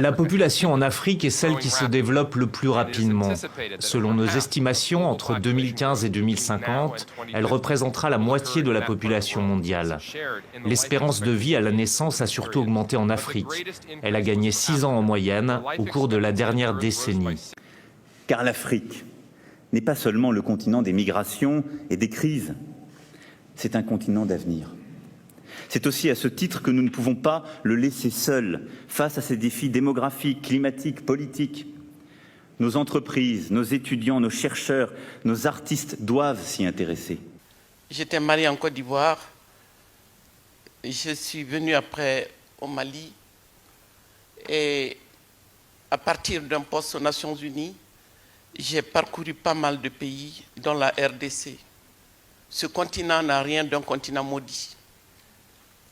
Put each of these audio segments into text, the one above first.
La population en Afrique est celle qui se développe le plus rapidement. Selon nos estimations, entre 2015 et 2050, elle représentera la moitié de la population mondiale. L'espérance de vie à la naissance a surtout augmenté en Afrique. Elle a gagné 6 ans en moyenne au cours de la dernière décennie. Car l'Afrique n'est pas seulement le continent des migrations et des crises, c'est un continent d'avenir. C'est aussi à ce titre que nous ne pouvons pas le laisser seul face à ces défis démographiques, climatiques, politiques. Nos entreprises, nos étudiants, nos chercheurs, nos artistes doivent s'y intéresser. J'étais marié en Côte d'Ivoire. Je suis venu après au Mali. Et à partir d'un poste aux Nations Unies, j'ai parcouru pas mal de pays, dont la RDC. Ce continent n'a rien d'un continent maudit.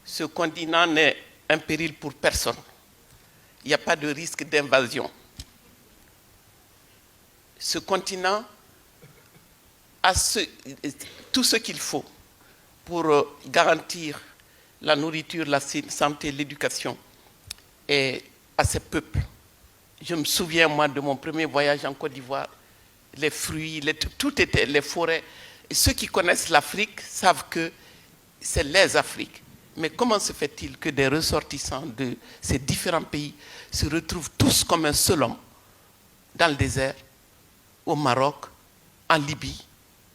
Ce continent n'est un péril pour personne. Il n'y a pas de risque d'invasion. Ce continent a tout ce qu'il faut pour garantir la nourriture, la santé, l'éducation et à ses peuples. Je me souviens, moi, de mon premier voyage en Côte d'Ivoire, les fruits, tout était, les forêts. Et ceux qui connaissent l'Afrique savent que c'est les Afriques. Mais comment se fait-il que des ressortissants de ces différents pays se retrouvent tous comme un seul homme dans le désert, au Maroc, en Libye,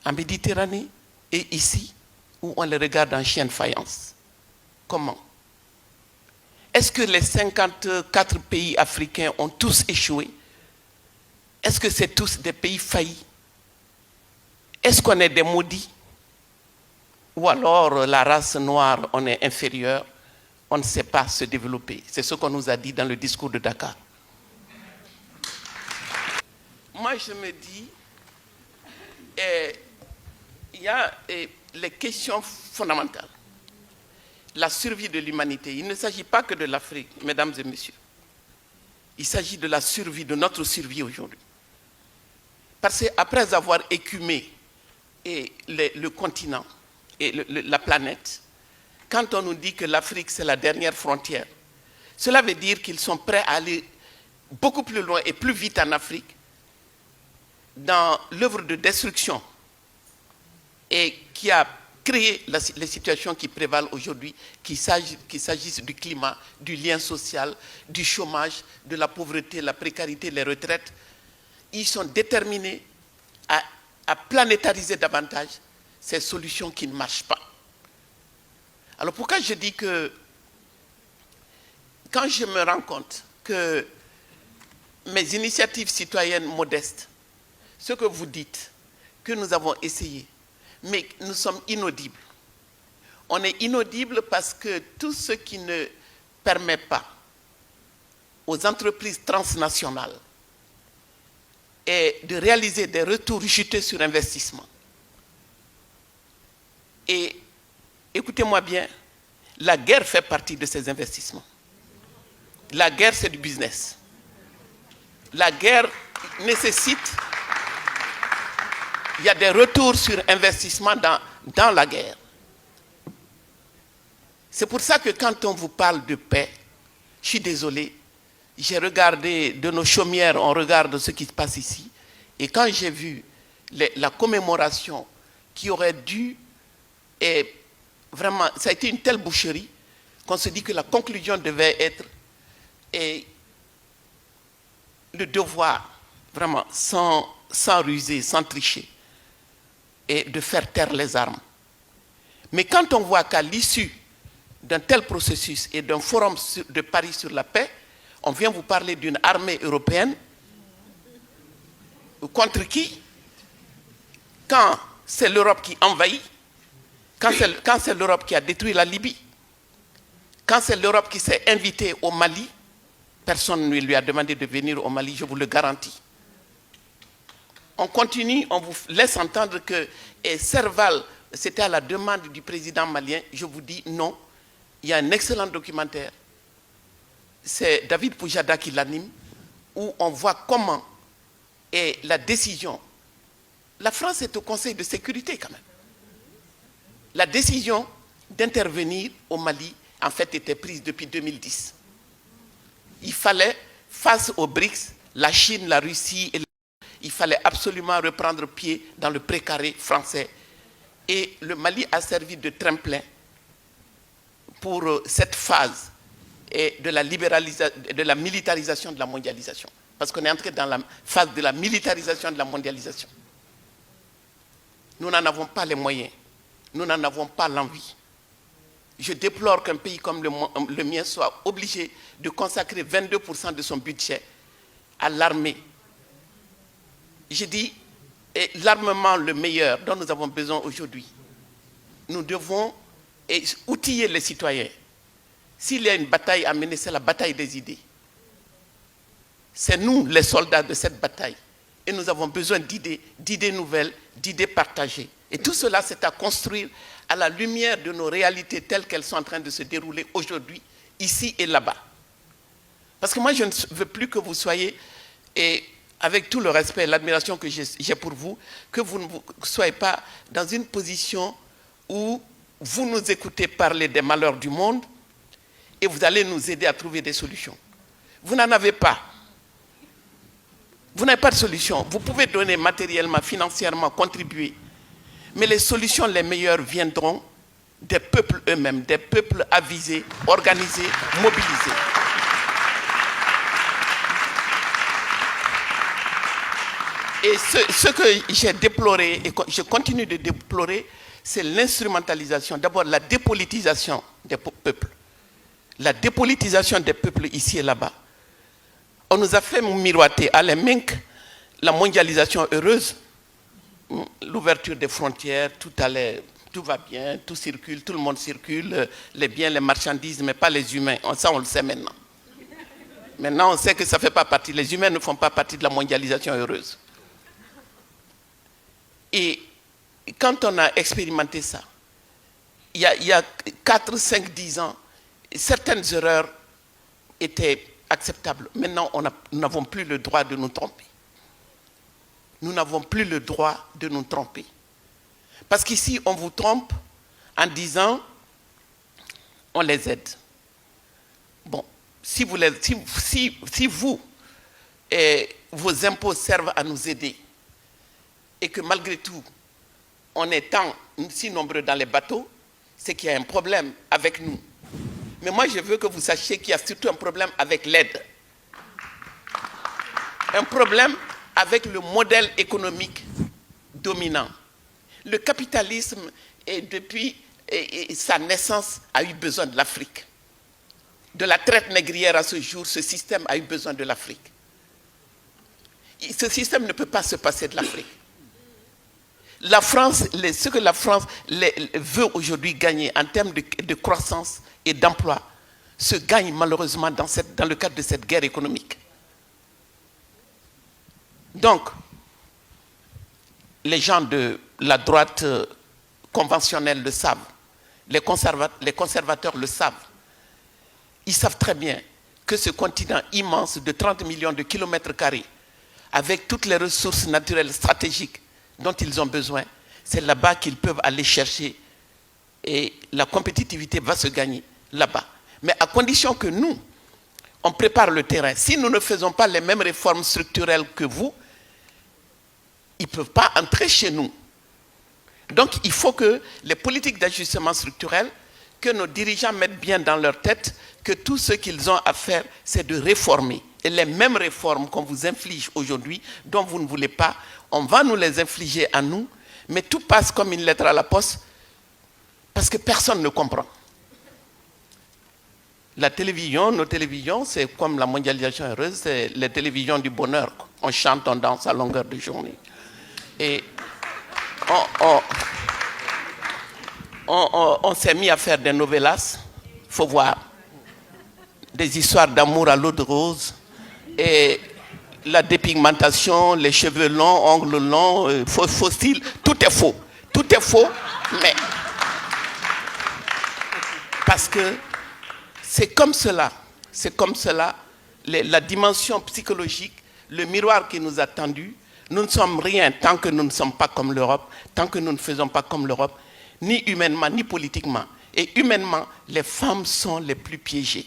en Méditerranée et ici, où on les regarde en chien de faïence? Comment? Est-ce que les 54 pays africains ont tous échoué? Est-ce que c'est tous des pays faillis? Est-ce qu'on est des maudits? Ou alors la race noire, on est inférieur, on ne sait pas se développer. C'est ce qu'on nous a dit dans le discours de Dakar. Moi, je me dis, il y a les questions fondamentales. La survie de l'humanité. Il ne s'agit pas que de l'Afrique, mesdames et messieurs. Il s'agit de la survie, de notre survie aujourd'hui. Parce qu'après avoir écumé le continent, et la planète, quand on nous dit que l'Afrique c'est la dernière frontière, cela veut dire qu'ils sont prêts à aller beaucoup plus loin et plus vite en Afrique dans l'œuvre de destruction et qui a créé les situations qui prévalent aujourd'hui, qu'il s'agisse du climat, du lien social, du chômage, de la pauvreté, la précarité, les retraites. Ils sont déterminés à planétariser davantage ces solutions qui ne marchent pas. Alors pourquoi je dis que quand je me rends compte que mes initiatives citoyennes modestes, ce que vous dites, que nous avons essayé, mais nous sommes inaudibles. On est inaudibles parce que tout ce qui ne permet pas aux entreprises transnationales est de réaliser des retours juteux sur investissement. Et écoutez-moi bien, la guerre fait partie de ces investissements. La guerre, c'est du business. La guerre nécessite, il y a des retours sur investissement dans la guerre. C'est pour ça que quand on vous parle de paix, je suis désolé, j'ai regardé de nos chaumières, on regarde ce qui se passe ici, et quand j'ai vu la commémoration qui aurait dû, et vraiment, ça a été une telle boucherie qu'on se dit que la conclusion devait être le devoir, vraiment, sans ruser, sans tricher, et de faire taire les armes. Mais quand on voit qu'à l'issue d'un tel processus et d'un forum de Paris sur la paix, on vient vous parler d'une armée européenne contre qui? Quand c'est l'Europe qui envahit, quand c'est l'Europe qui a détruit la Libye, quand c'est l'Europe qui s'est invitée au Mali, personne ne lui a demandé de venir au Mali, je vous le garantis. On continue, on vous laisse entendre que Serval, c'était à la demande du président malien, je vous dis non. Il y a un excellent documentaire, c'est David Poujada qui l'anime, où on voit comment est la décision. La France est au Conseil de sécurité quand même. La décision d'intervenir au Mali, en fait, était prise depuis 2010. fallait, face aux BRICS, la Chine, la Russie, il fallait absolument reprendre pied dans le précaré français. Et le Mali a servi de tremplin pour cette phase de la militarisation de la mondialisation. Parce qu'on est entré dans la phase de la militarisation de la mondialisation. Nous n'en avons pas les moyens. Nous n'en avons pas l'envie. Je déplore qu'un pays comme le mien soit obligé de consacrer 22% de son budget à l'armée. Je dis, l'armement le meilleur dont nous avons besoin aujourd'hui. Nous devons outiller les citoyens. S'il y a une bataille à mener, c'est la bataille des idées. C'est nous, les soldats de cette bataille. Et nous avons besoin d'idées nouvelles, d'idées partagées. Et tout cela, c'est à construire à la lumière de nos réalités telles qu'elles sont en train de se dérouler aujourd'hui, ici et là-bas. Parce que moi, je ne veux plus que vous soyez, et avec tout le respect et l'admiration que j'ai pour vous, que vous ne soyez pas dans une position où vous nous écoutez parler des malheurs du monde et vous allez nous aider à trouver des solutions. Vous n'en avez pas. Vous n'avez pas de solution. Vous pouvez donner matériellement, financièrement, contribuer. Mais les solutions les meilleures viendront des peuples eux-mêmes, des peuples avisés, organisés, mobilisés. Et ce que j'ai déploré, et que je continue de déplorer, c'est l'instrumentalisation, d'abord la dépolitisation des peuples. La dépolitisation des peuples ici et là-bas. On nous a fait miroiter à l'EMINC la mondialisation heureuse, l'ouverture des frontières, tout va bien, tout circule, tout le monde circule, les biens, les marchandises, mais pas les humains. Ça, on le sait maintenant. Maintenant, on sait que ça ne fait pas partie, les humains ne font pas partie de la mondialisation heureuse. Et quand on a expérimenté ça, il y a 4, 5, 10 ans, certaines erreurs étaient acceptables. Maintenant, nous n'avons plus le droit de nous tromper. Nous n'avons plus le droit de nous tromper. Parce qu'ici, on vous trompe en disant, on les aide. Bon, si vous vos impôts servent à nous aider, et que malgré tout, on est si nombreux dans les bateaux, c'est qu'il y a un problème avec nous. Mais moi, je veux que vous sachiez qu'il y a surtout un problème avec l'aide. Un problème avec le modèle économique dominant. Le capitalisme, depuis sa naissance, a eu besoin de l'Afrique. De la traite négrière à ce jour, ce système a eu besoin de l'Afrique. Ce système ne peut pas se passer de l'Afrique. La France, ce que la France veut aujourd'hui gagner en termes de croissance et d'emploi, se gagne malheureusement dans le cadre de cette guerre économique. Donc, les gens de la droite conventionnelle le savent, les conservateurs le savent. Ils savent très bien que ce continent immense de 30 millions de kilomètres carrés, avec toutes les ressources naturelles stratégiques dont ils ont besoin, c'est là-bas qu'ils peuvent aller chercher et la compétitivité va se gagner là-bas. Mais à condition que nous, on prépare le terrain. Si nous ne faisons pas les mêmes réformes structurelles que vous, ils ne peuvent pas entrer chez nous. Donc il faut que les politiques d'ajustement structurel, que nos dirigeants mettent bien dans leur tête que tout ce qu'ils ont à faire, c'est de réformer. Et les mêmes réformes qu'on vous inflige aujourd'hui, dont vous ne voulez pas, on va nous les infliger à nous, mais tout passe comme une lettre à la poste, parce que personne ne comprend. La télévision, nos télévisions, c'est comme la mondialisation heureuse, c'est les télévisions du bonheur. On chante, on danse à longueur de journée. Et on s'est mis à faire des novellas, il faut voir, des histoires d'amour à l'eau de rose, et la dépigmentation, les cheveux longs, ongles longs, faux style, tout est faux. Tout est faux, mais parce que c'est comme cela, la dimension psychologique, le miroir qui nous a tendu. Nous ne sommes rien tant que nous ne sommes pas comme l'Europe, tant que nous ne faisons pas comme l'Europe, ni humainement, ni politiquement. Et humainement, les femmes sont les plus piégées.